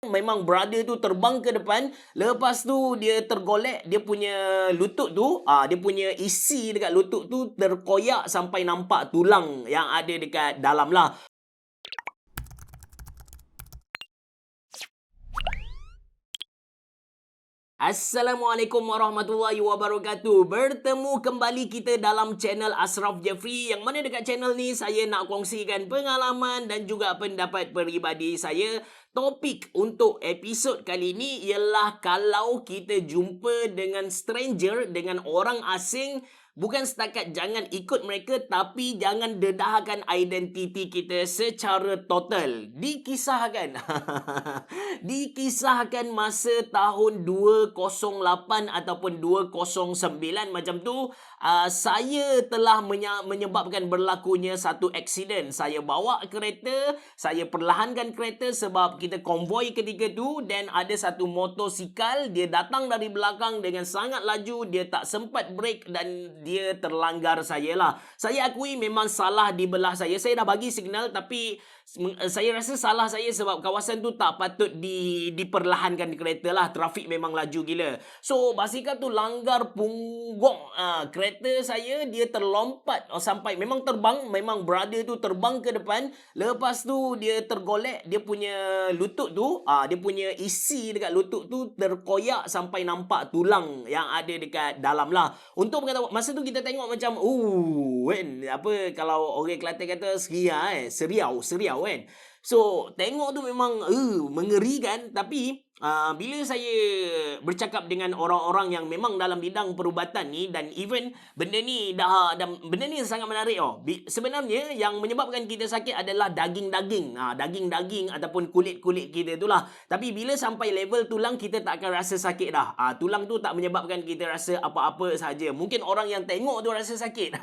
Memang brother tu terbang ke depan, lepas tu dia tergolek, dia punya lutut tu, dia punya isi dekat lutut tu terkoyak sampai nampak tulang yang ada dekat dalam lah. Assalamualaikum warahmatullahi wabarakatuh. Bertemu kembali kita dalam channel Ashraf Jeffrey, yang mana dekat channel ni saya nak kongsikan pengalaman dan juga pendapat peribadi saya. Topik untuk episod kali ni ialah kalau kita jumpa dengan stranger, dengan orang asing, bukan setakat jangan ikut mereka, tapi jangan dedahkan identiti kita secara total. Dikisahkan dikisahkan masa tahun 208 ataupun 209 macam tu, saya telah menyebabkan berlakunya satu aksiden. Saya bawa kereta, saya perlahankan kereta sebab kita konvoi ketika tu, dan ada satu motosikal, dia datang dari belakang dengan sangat laju, dia tak sempat break dan dia terlanggar saya lah. Saya akui memang salah di belah saya. Saya dah bagi signal, tapi saya rasa salah saya sebab kawasan tu tak patut diperlahankan kereta lah. Trafik memang laju gila. So basikal tu langgar punggok kereta saya, dia terlompat sampai memang terbang, memang brother tu terbang ke depan, lepas tu dia tergolek, dia punya lutut tu, dia punya isi dekat lutut tu terkoyak sampai nampak tulang yang ada dekat dalam lah. Untuk berkata, masa tu kita tengok macam kan, apa kalau orang Kelantan kata seriau kan. So tengok tu memang mengerikan. Tapi bila saya bercakap dengan orang-orang yang memang dalam bidang perubatan ni, dan even benda ni benda ni sangat menarik sebenarnya yang menyebabkan kita sakit adalah daging-daging ataupun kulit-kulit kita tu lah. Tapi bila sampai level tulang, kita tak akan rasa sakit dah. Tulang tu tak menyebabkan kita rasa apa-apa saja. Mungkin orang yang tengok tu rasa sakit.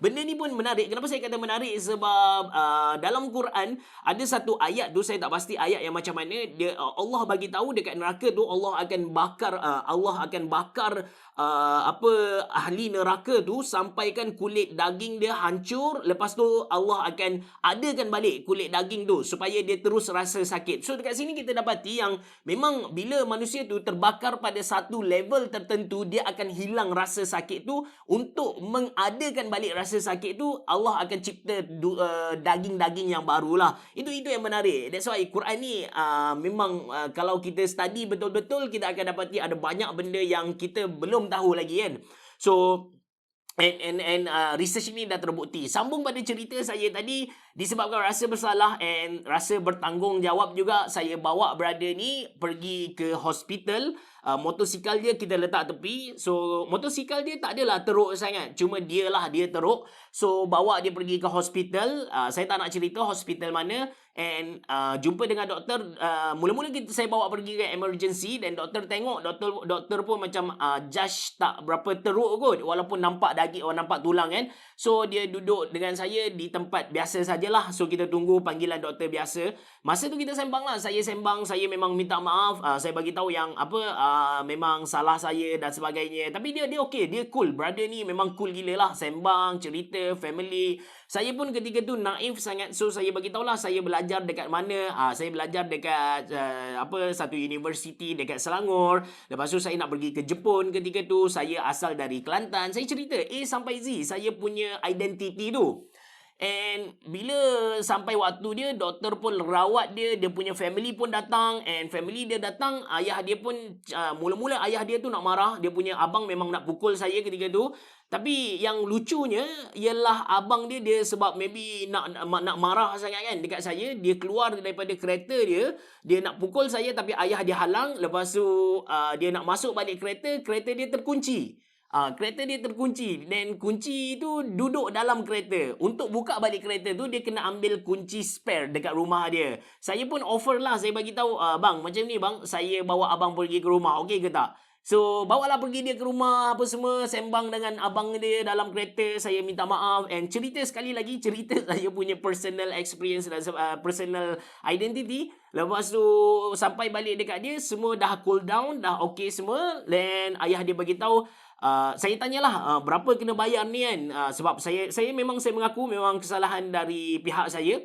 Benda ni pun menarik. Kenapa saya kata menarik? Sebab dalam Quran ada satu ayat tu, saya tak pasti ayat yang macam mana, dia Allah bagi tahu dekat neraka tu Allah akan bakar ahli neraka tu sampaikan kulit daging dia hancur. Lepas tu Allah akan adakan balik kulit daging tu supaya dia terus rasa sakit. So dekat sini kita dapati yang memang bila manusia tu terbakar pada satu level tertentu, dia akan hilang rasa sakit tu. Untuk mengadakan balik rasa sakit tu, Allah akan cipta daging-daging yang barulah. Itu yang menarik. That's why Quran ni memang kalau kita study betul-betul, kita akan dapati ada banyak benda yang kita belum tahu lagi kan. So research ini dah terbukti. Sambung pada cerita saya tadi, disebabkan rasa bersalah and rasa bertanggungjawab juga, saya bawa brother ni pergi ke hospital. Motosikal dia kita letak tepi. So motosikal dia tak adalah teruk sangat, cuma dia teruk. So bawa dia pergi ke hospital. Saya tak nak cerita hospital mana. And jumpa dengan doktor. Mula-mula saya bawa pergi ke emergency, dan doktor tengok, doktor pun macam judge tak berapa teruk kot, walaupun nampak daging, nampak tulang kan. So dia duduk dengan saya di tempat biasa sajalah. So kita tunggu panggilan doktor biasa. Masa tu kita sembang lah. Saya sembang, saya memang minta maaf. Saya bagi tahu yang memang salah saya dan sebagainya. Tapi dia okey, dia cool. Brother ni memang cool gila lah. Sembang, cerita, family. Saya pun ketika tu naif sangat. So saya bagi tahulah saya belajar dekat mana. Saya belajar dekat satu universiti dekat Selangor. Lepas tu saya nak pergi ke Jepun ketika tu. Saya asal dari Kelantan. Saya cerita A sampai Z saya punya identiti tu. And bila sampai waktu dia, doktor pun rawat dia, dia punya family pun datang. And family dia datang, ayah dia pun mula-mula ayah dia tu nak marah. Dia punya abang memang nak pukul saya ketika tu. Tapi yang lucunya ialah abang dia sebab maybe nak marah sangat kan dekat saya, dia keluar daripada kereta dia nak pukul saya, tapi ayah dia halang. Lepas tu dia nak masuk balik kereta dia terkunci. Kereta dia terkunci, dan kunci tu duduk dalam kereta. Untuk buka balik kereta tu, dia kena ambil kunci spare dekat rumah dia. Saya pun offer lah, saya bagi tahu, bang, macam ni bang, saya bawa abang pergi ke rumah, okey ke tak? So bawalah pergi dia ke rumah, apa semua, sembang dengan abang dia dalam kereta. Saya minta maaf and cerita sekali lagi, cerita saya punya personal experience dan personal identity. Lepas tu sampai balik dekat dia, semua dah cool down, dah okey semua. Dan ayah dia bagi tahu, saya tanyalah berapa kena bayar ni kan. Sebab saya mengaku memang kesalahan dari pihak saya.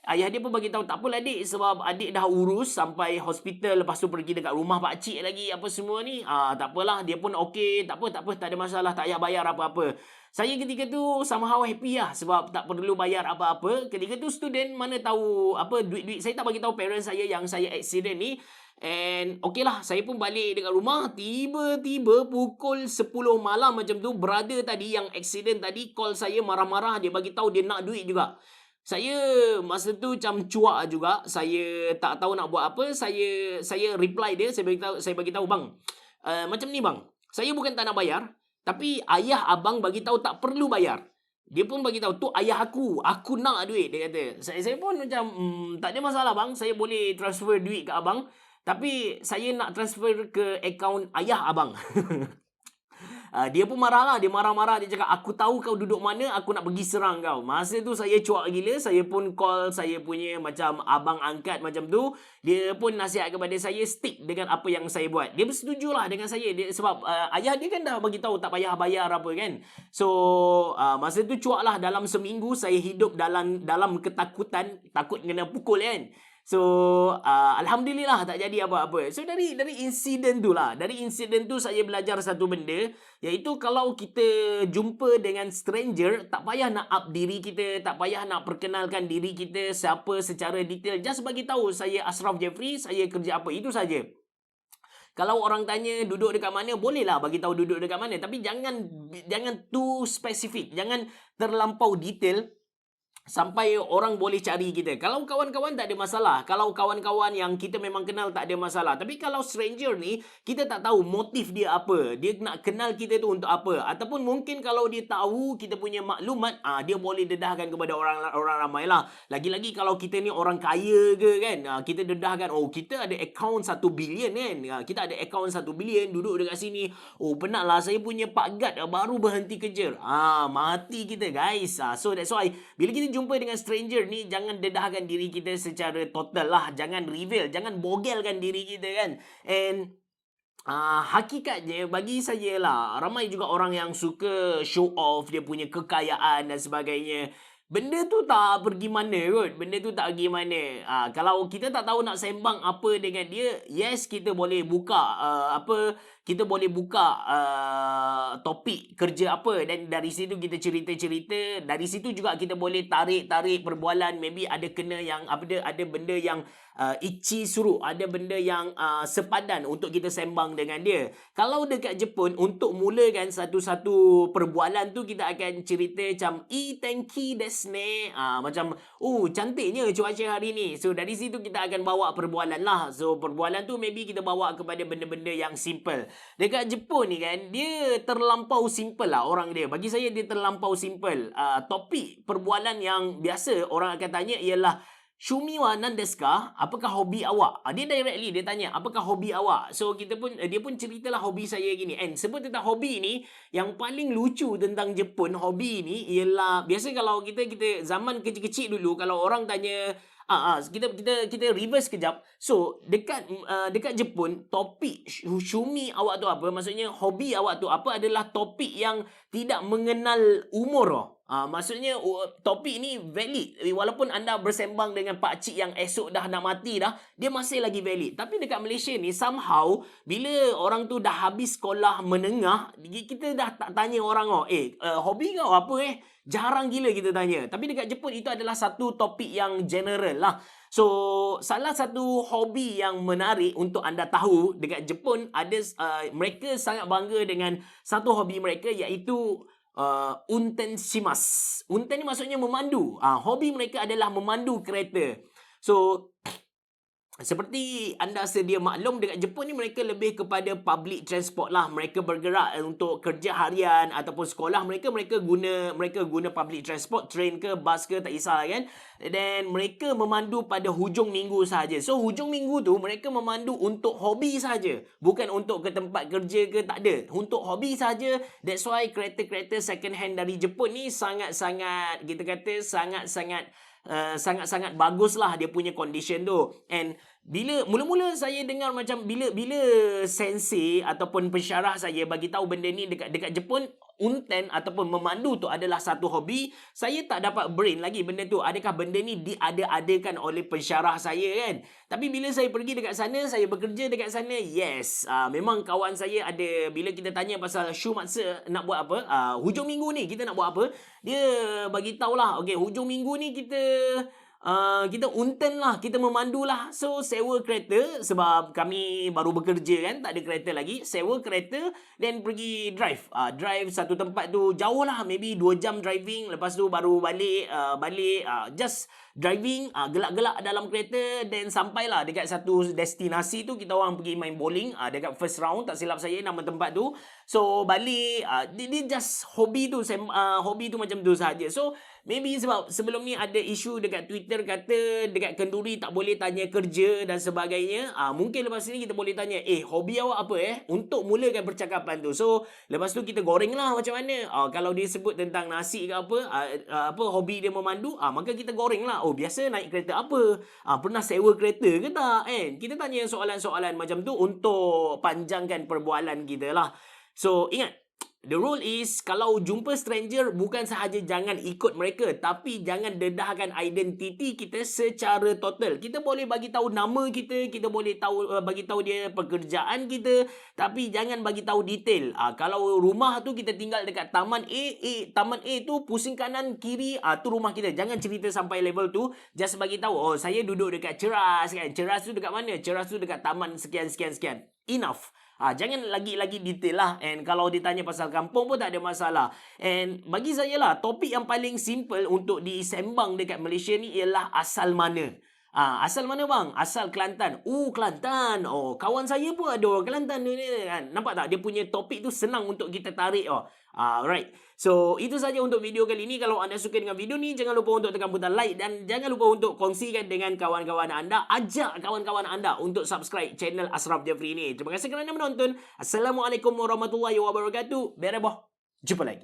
ayah dia pun bagi tahu, tak apalah adik, sebab adik dah urus sampai hospital, lepas tu pergi dekat rumah pak cik lagi apa semua ni. Tak apalah, dia pun okey, tak apa, tak ada masalah, tak payah bayar apa-apa. Saya ketika tu somehow happy lah sebab tak perlu bayar apa-apa. Ketika tu student, mana tahu apa duit-duit, saya tak bagi tahu parents saya yang saya accident ni. And okay lah, saya pun balik dekat rumah. Tiba-tiba pukul 10 malam macam tu, brother tadi yang accident tadi call saya marah-marah. Dia bagi tahu dia nak duit juga. Saya masa tu macam cuak juga. Saya tak tahu nak buat apa. Saya reply dia, saya bagi tahu bang. Macam ni bang. Saya bukan tak nak bayar, tapi ayah abang bagi tahu tak perlu bayar. Dia pun bagi tahu tu ayah aku. Aku nak duit, dia kata. Saya pun macam tak ada masalah bang. Saya boleh transfer duit ke abang. Tapi saya nak transfer ke akaun ayah abang. Dia pun marah lah. Dia marah-marah. Dia cakap, aku tahu kau duduk mana, aku nak pergi serang kau. Masa tu saya cuak gila. Saya pun call saya punya macam abang angkat macam tu. Dia pun nasihat kepada saya, stick dengan apa yang saya buat. Dia bersetuju lah dengan saya. Sebab ayah dia kan dah bagi tahu tak payah bayar apa kan. So masa tu cuak lah. Dalam seminggu saya hidup dalam ketakutan. Takut kena pukul kan. So alhamdulillah tak jadi apa-apa. So dari insiden tu lah, dari insiden tu saya belajar satu benda, iaitu kalau kita jumpa dengan stranger, tak payah nak up diri kita, tak payah nak perkenalkan diri kita siapa secara detail. Just bagi tahu saya Ashraf Jeffrey, saya kerja apa, itu saja. Kalau orang tanya duduk dekat mana, bolehlah bagi tahu duduk dekat mana, tapi jangan too spesifik, jangan terlampau detail sampai orang boleh cari kita. Kalau kawan-kawan tak ada masalah. Kalau kawan-kawan yang kita memang kenal tak ada masalah. Tapi kalau stranger ni, kita tak tahu motif dia apa. Dia nak kenal kita tu untuk apa. Ataupun mungkin kalau dia tahu kita punya maklumat, dia boleh dedahkan kepada orang ramai lah. Lagi-lagi kalau kita ni orang kaya ke kan, kita dedahkan, oh kita ada akaun 1 bilion kan. Kita ada akaun 1 bilion duduk dekat sini. Oh penat lah, saya punya Pak Gad baru berhenti kerja. Mati kita guys. So that's why bila kita jumpa dengan stranger ni, jangan dedahkan diri kita secara total lah. Jangan reveal, jangan bogelkan diri kita kan. And hakikatnya bagi saya lah, ramai juga orang yang suka show off dia punya kekayaan dan sebagainya. Benda tu tak pergi mana kot. Benda tu tak pergi mana. Kalau kita tak tahu nak sembang apa dengan dia, yes kita boleh buka kita boleh buka topik kerja apa, dan dari situ kita cerita-cerita. Dari situ juga kita boleh tarik perbualan. Maybe ada kena yang ada benda yang itchy suruh, ada benda yang sepadan untuk kita sembang dengan dia. Kalau dekat Jepun, untuk mulakan satu-satu perbualan tu, kita akan cerita macam tenki desu ne, macam cantiknya cuaca hari ni. So dari situ kita akan bawa perbualan lah. So perbualan tu maybe kita bawa kepada benda-benda yang simple. Dekat Jepun ni kan, dia terlampau simple lah orang dia. Bagi saya dia terlampau simple. Topik perbualan yang biasa orang akan tanya ialah, Shumi wa nan desu ka? Apakah hobi awak? Dia directly dia tanya, apakah hobi awak? So dia pun ceritalah hobi saya gini. And sebut tentang hobi ni, yang paling lucu tentang Jepun hobi ni ialah, biasa kalau kita zaman kecil-kecil dulu, kalau orang tanya kita reverse kejap. So dekat Jepun, topik shumi awak tu apa, maksudnya hobi awak tu apa, adalah topik yang tidak mengenal umur. Maksudnya topik ni valid. Walaupun anda bersembang dengan pakcik yang esok dah nak mati dah, dia masih lagi valid. Tapi dekat Malaysia ni, somehow bila orang tu dah habis sekolah menengah, kita dah tak tanya orang, hobi kau apa Jarang gila kita tanya. Tapi dekat Jepun itu adalah satu topik yang general lah. So salah satu hobi yang menarik untuk anda tahu, dekat Jepun ada mereka sangat bangga dengan satu hobi mereka, iaitu unten shimasu. Unten ni maksudnya memandu. Hobi mereka adalah memandu kereta. So seperti anda sedia maklum, dekat Jepun ni mereka lebih kepada public transport lah. Mereka bergerak untuk kerja harian ataupun sekolah, mereka guna public transport, train ke bas ke tak kisah kan. Dan mereka memandu pada hujung minggu sahaja. So hujung minggu tu mereka memandu untuk hobi sahaja, bukan untuk ke tempat kerja ke, tak ada. Untuk hobi sahaja. That's why kereta-kereta second hand dari Jepun ni sangat-sangat, kita kata sangat-sangat bagus lah dia punya condition tu. And bila mula-mula saya dengar macam bila sensei ataupun pensyarah saya bagi tahu benda ni dekat Jepun, unten ataupun memandu tu adalah satu hobi, saya tak dapat brain lagi benda tu. Adakah benda ni diada-adakan oleh pensyarah saya kan? Tapi bila saya pergi dekat sana, saya bekerja dekat sana, yes. Memang kawan saya ada, bila kita tanya pasal Shumatsu nak buat apa, hujung minggu ni kita nak buat apa, dia bagi tahulah, okay, hujung minggu ni kita unten lah, kita memandu lah. So, sewa kereta sebab kami baru bekerja kan, tak ada kereta lagi. Sewa kereta, then pergi drive. Drive satu tempat tu jauh lah, maybe 2 jam driving. Lepas tu baru balik, just driving, gelak-gelak dalam kereta, then sampailah dekat satu destinasi tu. Kita orang pergi main bowling, dekat first round, tak silap saya nama tempat tu. So, balik, dia just hobi tu, hobi tu macam tu sahaja. So, maybe sebab sebelum ni ada isu dekat Twitter kata dekat kenduri tak boleh tanya kerja dan sebagainya. Mungkin lepas ni kita boleh tanya, hobi awak apa untuk mulakan percakapan tu. So, lepas tu kita goreng lah macam mana. Kalau dia sebut tentang nasi ke apa hobi dia memandu, maka kita goreng lah. Oh, biasa naik kereta apa? Pernah sewa kereta ke tak? Kita tanya soalan-soalan macam tu untuk panjangkan perbualan kita lah. So, ingat, the rule is, kalau jumpa stranger, bukan sahaja jangan ikut mereka, tapi jangan dedahkan identiti kita secara total. Kita boleh bagi tahu nama kita, kita boleh bagi tahu dia pekerjaan kita, tapi jangan bagi tahu detail. Kalau rumah tu kita tinggal dekat taman A, taman A tu pusing kanan kiri, tu rumah kita. Jangan cerita sampai level tu, just bagi tahu, oh, saya duduk dekat Ceras kan. Ceras tu dekat mana? Ceras tu dekat taman sekian. Enough. Jangan lagi-lagi detail lah. And kalau ditanya pasal kampung pun tak ada masalah. And bagi saya lah, topik yang paling simple untuk disembang dekat Malaysia ni ialah asal mana. Asal mana bang? Asal Kelantan. Kelantan. Oh, kawan saya pun ada orang Kelantan ni kan. Nampak tak? Dia punya topik tu senang untuk kita tarik. Right. So, itu saja untuk video kali ni. Kalau anda suka dengan video ni, jangan lupa untuk tekan butang like dan jangan lupa untuk kongsikan dengan kawan-kawan anda. Ajak kawan-kawan anda untuk subscribe channel Ashraf Jeffrey ni. Terima kasih kerana menonton. Assalamualaikum warahmatullahi wabarakatuh. Bereboh. Jumpa lagi.